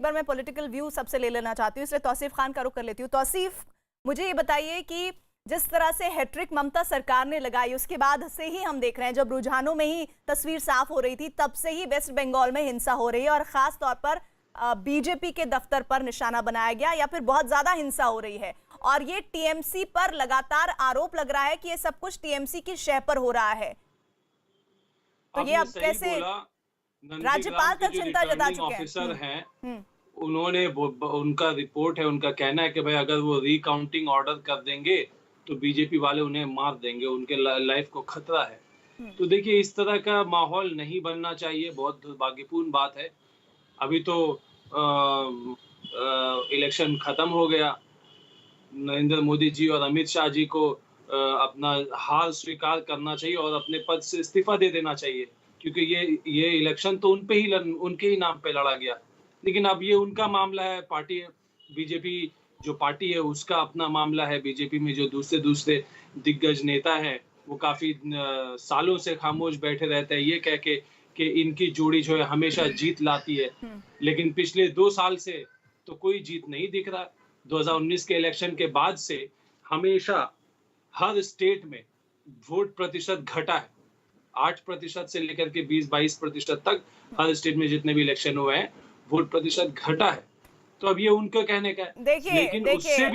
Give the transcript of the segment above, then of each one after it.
बार मैं political view सबसे ले लेना चाहती हूँ, इसलिए तौसीफ खान का रुख कर लेती हूँ। तौसीफ, मुझे ये बताइए कि जिस तरह से हैट्रिक ममता सरकार ने लगाई, उसके बाद से ही हम देख रहे हैं, जब रुझानों में ही तस्वीर साफ हो रही थी, तब से ही वेस्ट बंगाल में हिंसा हो रही है और खास तौर पर बीजेपी के दफ्तर पर निशाना बनाया गया या फिर बहुत ज्यादा हिंसा हो रही है। और ये टीएमसी पर लगातार आरोप लग रहा है कि ये सब कुछ टीएमसी की शह पर हो रहा है। तो ये अब कैसे राज्यपाल तक चिंता जता चुके हैं। ऑफिसर हैं, उन्होंने उनका रिपोर्ट है, उनका कहना है कि भाई अगर वो रिकाउंटिंग ऑर्डर कर देंगे तो बीजेपी वाले उन्हें मार देंगे, उनके लाइफ को खतरा है। तो देखिए, इस तरह का माहौल नहीं बनना चाहिए, बहुत दुर्भाग्यपूर्ण बात है। अभी तो इलेक्शन खत्म हो गया, नरेंद्र मोदी जी और अमित शाह जी को अपना हार स्वीकार करना चाहिए और अपने पद से इस्तीफा दे देना चाहिए, क्योंकि ये इलेक्शन तो उनके ही नाम पे लड़ा गया। लेकिन अब ये उनका मामला है, पार्टी बीजेपी जो पार्टी है उसका अपना मामला है। बीजेपी में जो दूसरे दिग्गज नेता हैं वो काफी सालों से खामोश बैठे रहते हैं, ये कह के कि इनकी जोड़ी जो है हमेशा जीत लाती है। लेकिन पिछले 2 साल से तो कोई जीत नहीं दिख रहा। 2019 के इलेक्शन के बाद से हमेशा हर स्टेट में वोट प्रतिशत घटा है, 8% से लेकर के 20-22% तक हर स्टेट में जितने भी इलेक्शन हुए हैं वोट प्रतिशत घटा है। तो अब ये उनका कहने का है। देखिए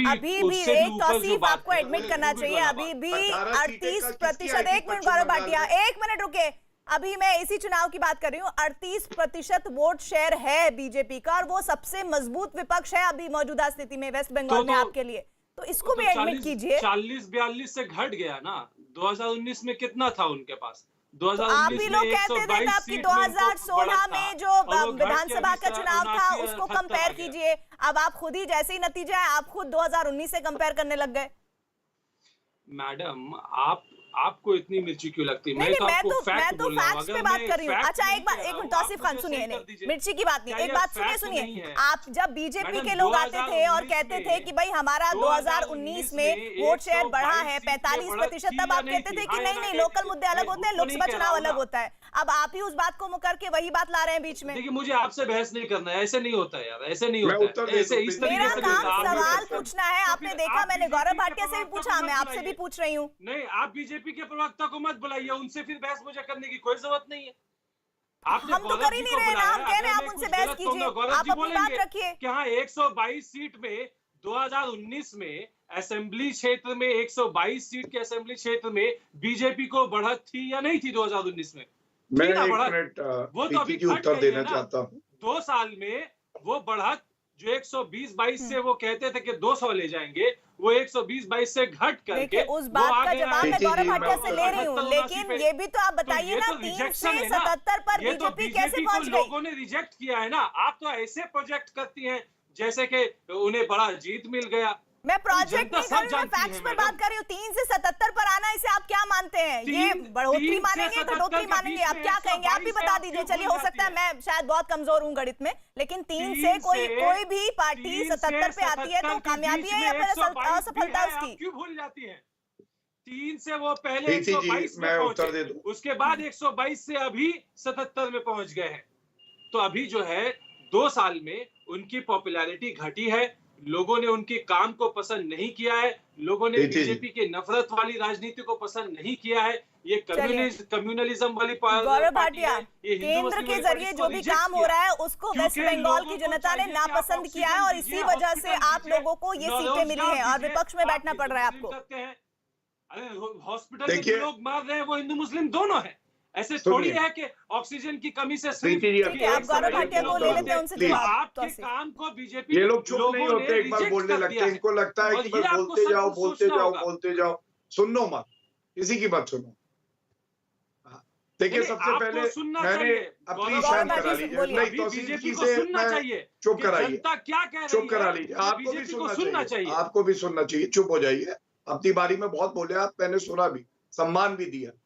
अभी भी एक तौसीफ आपको एडमिट करना चाहिए, अभी भी 38%। एक मिनट गौरव भाटिया, एक मिनट रुके। अभी मैं इसी चुनाव की बात कर रही हूँ। 38% वोट शेयर है बीजेपी का और वो सबसे मजबूत विपक्ष है अभी मौजूदा स्थिति में वेस्ट बंगाल में आपके लिए। तो इसको भी एडमिट कीजिए। 40-42 से घट गया ना। 2019 में कितना था उनके पास? तो आप भी लोग कहते थे आपकी 2016 में जो विधानसभा का चुनाव था उसको कंपेयर कीजिए। अब आप खुद ही, जैसे ही नतीजा है, आप खुद 2019 से कंपेयर करने लग गए। मैडम, आपको इतनी मिर्ची क्यों लगती है? मैं तो फैक्ट्स पे बात कर रही हूँ। अच्छा, एक मिनट तौसीफ खान सुनिए, नहीं मिर्ची की बात नहीं, एक बात सुनिए। आप जब बीजेपी के लोग आते थे और कहते थे कि भाई हमारा 2019 में वोट शेयर बढ़ा है 45%, तब आप कहते थे कि नहीं लोकल मुद्दे अलग होते हैं, लोकसभा चुनाव अलग होता है। अब आप ही उस बात को मुकर के वही बात ला रहे हैं बीच में। देखिए, मुझे आपसे बहस नहीं करना है, ऐसे नहीं होता है यार, ऐसे नहीं होता है। मेरा काम सवाल पूछना है। आपने देखा, मैंने गौरव भाटिया से भी पूछा, मैं आपसे भी पूछ रही हूँ। नहीं, आप बीजेपी के प्रवक्ता को मत बुलाइए, उनसे फिर बहस मुझे करने की कोई जरूरत नहीं है। हम तो कर ही नहीं रहे ना, हम कह रहे हैं आप उनसे बहस कीजिए, आप अपनी बात रखिए। कि हाँ, 122 सीट में 2019 में असेंबली क्षेत्र में 122 सीट के असेंबली क्षेत्र में बीजेपी को बढ़त थी या नहीं थी 2019 में? मैं एक मिनट वो तो अभी उत्तर देना चाहता हूँ। 2 साल में वो बढ़त जो 120-22 से वो कहते थे कि 200 ले जाएंगे, वो 120-22 से घट करके उस बात का जवाब मैं गौरव भाटिया से ले रही हूँ। लेकिन ये भी तो आप बताइए ना, 3 से 77 पर बीजेपी कैसे पहुंच गई? लोगों ने रिजेक्ट किया है ना। आप तो ऐसे प्रोजेक्ट करती हैं जैसे कि उन्हें बड़ा जीत मिल गया। मैं प्रोजेक्ट नहीं कर रही हूँ, मैं फैक्ट्स पर बात कर रही हूँ। 3 से 77 पर आना, इसे आप क्या मानते हैं? ये बढ़ोतरी मानेंगे, घटोतरी मानेंगे? आप क्या कहेंगे? आप भी बता दीजिए। चलिए, हो सकता है मैं शायद बहुत कमजोर हूँ गणित में, लेकिन 3 से कोई भी पार्टी 77 पे आती है तो कामयाबी है या फिर असफलता उसकी? क्यों भूल जाती है? 3 से वो पहले 122 में पहुंचे, उसके बाद 122 से अभी 77 में पहुंच गए हैं। तो अभी जो है 2 साल में उनकी पॉपुलैरिटी घटी है। लोगों ने उनके काम को पसंद नहीं किया है, लोगों ने बीजेपी के नफरत वाली राजनीति को पसंद नहीं किया है। ये कम्युनलिज्म वाली गौरव भाटिया, केंद्र के जरिए जो भी काम हो रहा है उसको वेस्ट बंगाल की जनता ने नापसंद किया है और इसी वजह से आप लोगों को ये सीटें मिली हैं और विपक्ष में बैठना पड़ रहा है आपको। अरे हॉस्पिटल में जो लोग मार रहे हैं वो हिंदू मुस्लिम दोनों है। ऐसे थोड़ी है कि ऑक्सीजन की कमी से आप गौरव भाटिया को ले लेते हैं, उनसे आपके काम को बीजेपी ये लोग चुप नहीं होते, एक बार बोलने लगते हैं। इनको लगता है कि बस बोलते जाओ, सुनो मत, किसी की बात सुनो। देखिए, सबसे पहले मैंने अपनी शांत करा लीजिए, नहीं तो बीजेपी को सुनना चाहिए, चुप कराइए, चुप करा लीजिए। आपको भी सुनना चाहिए, आपको भी सुनना चाहिए। चुप हो जाइए, अपनी बारी में बहुत बोले आप, मैंने सुना भी, सम्मान भी दिया।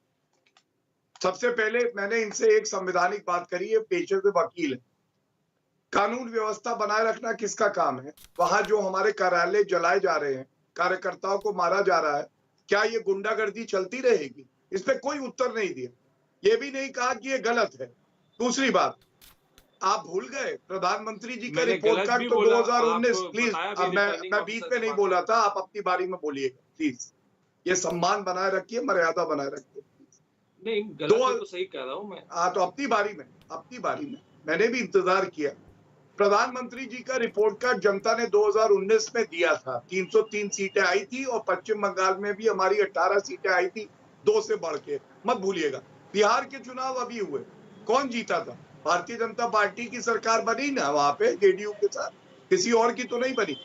सबसे पहले मैंने इनसे एक संवैधानिक बात करी है, पेशे से वकील है। कानून व्यवस्था बनाए रखना किसका काम है? वहां जो हमारे कार्यालय जलाए जा रहे हैं, कार्यकर्ताओं को मारा जा रहा है, क्या ये गुंडागर्दी चलती रहेगी? इस पे कोई उत्तर नहीं दिया। ये भी नहीं कहा कि ये गलत है। दूसरी बात, आप भूल गए प्रधानमंत्री जी का मैंने रिपोर्ट गलत कार्ड भी तो बोला, 2019 आपको प्लीज। बताया भी अब रिटर्निंग मैं बीच ऑफिसर में से नहीं बात बोला था, आप अपनी बारी में बोलिएगा प्लीज। ये सम्मान बनाए रखिए, मर्यादा बनाए रखिए। नहीं, गलत है तो सही कह रहा हूँ मैं। हाँ, तो अपनी बारी में मैंने भी इंतजार किया। प्रधानमंत्री जी का रिपोर्ट कार्ड जनता ने 2019 में दिया था, 303 सीटें आई थी और पश्चिम बंगाल में भी हमारी 18 सीटें आई थी, 2 से बढ़ के। मत भूलिएगा, बिहार के चुनाव अभी हुए, कौन जीता था? भारतीय जनता पार्टी की सरकार बनी ना वहां पे जेडीयू के साथ, किसी और की तो नहीं बनी।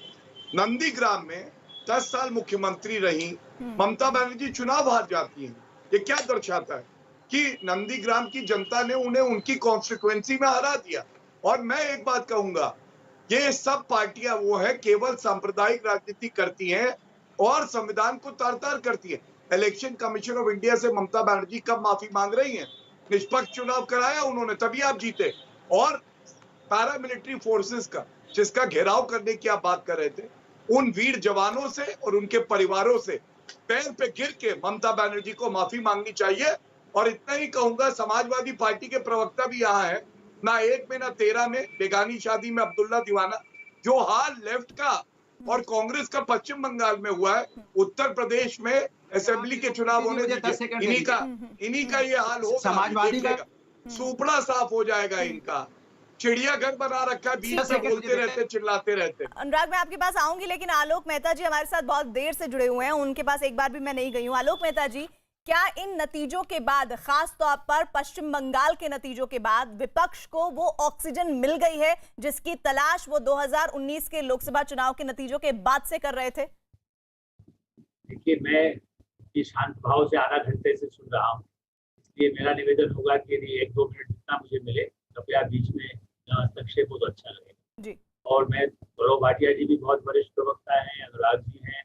नंदीग्राम में 10 साल मुख्यमंत्री रही ममता बनर्जी, चुनाव हार जाती हैं। ये क्या दर्शाता है कि नंदीग्राम की जनता ने उन्हें उनकी कॉन्स्टिट्यूएंसी में हरा दिया। और मैं एक बात कहूंगा, ये सब पार्टियां वो है केवल सांप्रदायिक राजनीति करती हैं और संविधान को तार-तार करती है। इलेक्शन कमीशन ऑफ इंडिया से ममता बनर्जी कब माफी मांग रही हैं? निष्पक्ष चुनाव कराया उन्होंने, तभी आप जीते। और पैरामिलिट्री फोर्सेस का जिसका घेराव करने की आप बात कर रहे थे, उन वीर जवानों से और उनके परिवारों से पैर पे गिर के ममता बनर्जी को माफी मांगनी चाहिए। और इतना ही कहूंगा, समाजवादी पार्टी के प्रवक्ता भी यहाँ है, ना 1 में ना 13 में बेगानी शादी में अब्दुल्ला दीवाना, जो हाल लेफ्ट का और कांग्रेस का पश्चिम बंगाल में हुआ है, उत्तर प्रदेश में असेंबली के चुनाव होने दीजिए, इन्हीं का ये हाल होगा। समाजवादी का सुपड़ा साफ हो जाएगा इनका। चिड़ियाघर बना रखा है, बीच में बोलते रहते, चिल्लाते रहते। अनुराग, मैं आपके पास आऊंगी, लेकिन आलोक मेहता जी हमारे साथ बहुत देर से जुड़े हुए हैं, उनके पास एक बार भी मैं नहीं गई हूँ। आलोक मेहता जी, क्या इन नतीजों के बाद, खास तौर पर पश्चिम बंगाल के नतीजों के बाद, विपक्ष को वो ऑक्सीजन मिल गई है जिसकी तलाश वो 2019 के लोकसभा चुनाव के नतीजों के बाद से कर रहे थे? देखिए, मैं शांत भाव से आधा घंटे से सुन रहा हूँ, इसलिए मेरा निवेदन होगा कि यदि 1-2 मिनट जितना मुझे मिले कृपया बीच में संक्षेप हो तो अच्छा लगेगा जी। और मैं गौरव भाटिया जी भी बहुत वरिष्ठ प्रवक्ता हैं, अनुराग जी हैं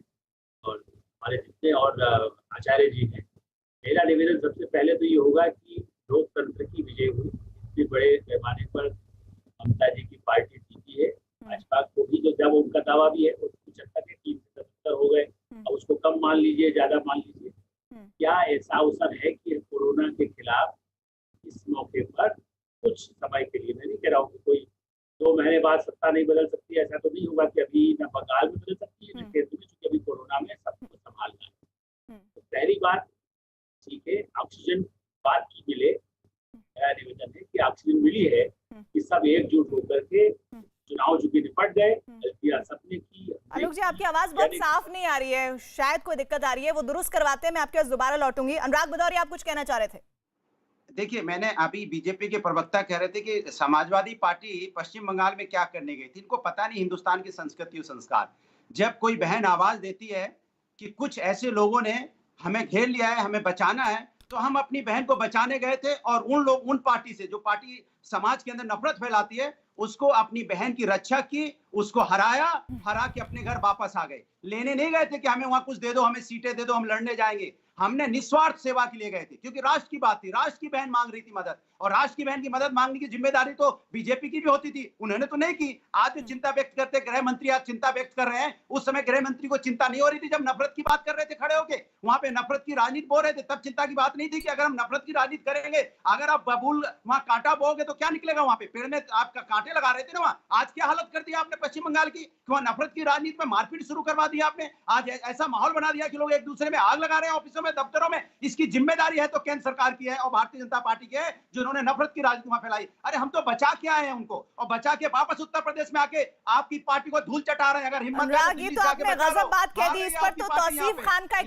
और हमारे जितने और आचार्य जी हैं। मेरा निवेदन सबसे पहले तो ये होगा कि लोकतंत्र की विजय हुई, इतने बड़े पैमाने पर ममता जी की पार्टी जीती है। भाजपा को भी जो जब उनका दावा भी है वो 75 के 3 से 77 हो गए, अब उसको कम मान लीजिए, ज्यादा मान लीजिए। क्या ऐसा अवसर है कि कोरोना के खिलाफ इस मौके पर कुछ समय के लिए, मैं नहीं कह रहा हूँ कि कोई 2 महीने बाद सत्ता नहीं बदल सकती, ऐसा तो नहीं होगा कि अभी न बंगाल में बदल सकती है न केंद्र में, क्योंकि अभी कोरोना में सबको संभालना है। तो पहली बात, ठीक है, ऑक्सीजन बात की मिले, मेरा निवेदन है कि ऑक्सीजन मिली है कि सब एकजुट होकर के चुनाव चुकी निपट गए, गलतियां सबने की। आलोक जी, आपकी आवाज बहुत साफ नहीं आ रही है, शायद कोई दिक्कत आ रही है, वो दुरुस्त करवाते हैं, मैं आपके पास दोबारा लौटूंगी। अनुराग भदौरिया, आप कुछ कहना चाह रहे थे? देखिए, मैंने अभी बीजेपी के प्रवक्ता कह रहे थे कि समाजवादी पार्टी पश्चिम बंगाल में क्या करने गई थी, इनको पता नहीं हिंदुस्तान की संस्कृति और संस्कार। जब कोई बहन आवाज देती है कि कुछ ऐसे लोगों ने हमें घेर लिया है, हमें बचाना है, तो हम अपनी बहन को बचाने गए थे और उन पार्टी से जो पार्टी समाज के अंदर नफरत फैलाती है, उसको अपनी बहन की रक्षा की, उसको हरा के अपने घर वापस आ गए। लेने नहीं गए थे कि हमें वहां कुछ दे दो, हमें सीटें दे दो, हम लड़ने जाएंगे। हमने निस्वार्थ सेवा के लिए गए थे, क्योंकि राष्ट्र की बात थी, राष्ट्र की बहन मांग रही थी मदद, और राष्ट्र की बहन की मदद मांगने की जिम्मेदारी तो बीजेपी की भी होती थी, उन्होंने तो नहीं की। आज जो चिंता व्यक्त करते गृह मंत्री, आज चिंता व्यक्त कर रहे हैं, उस समय गृह मंत्री को चिंता नहीं हो रही थी जब नफरत की बात कर रहे थे खड़े होके, वहां पे नफरत की राजनीति बोल रहे थे, तब चिंता की बात नहीं थी कि अगर हम नफरत की राजनीति करेंगे, अगर आप बबूल वहां कांटा बोओगे तो क्या निकलेगा, वहां पे पेड़ में आपका कांटे लगा रहे थे ना वहां। आज क्या हालत कर दिया आपने पश्चिम बंगाल की, वहां नफरत की राजनीति में मारपीट शुरू करवा दिया आपने। आज ऐसा माहौल बना दिया कि लोग एक दूसरे में आग लगा रहे हैं ऑफिसों में, दफ्तरों में। इसकी जिम्मेदारी है तो केंद्र सरकार की है और भारतीय जनता पार्टी की है, जिन्होंने नफरत की राजनीति वहां फैलाई। अरे हम तो बचा के आए हैं उनको, और बचा के वापस उत्तर प्रदेश में आके आपकी पार्टी को धूल चटा रहे हैं। अगर हिम्मत अनुराग, ये तो आपने गजब बात कह दी, इस पर तो तौसीफ खान का एक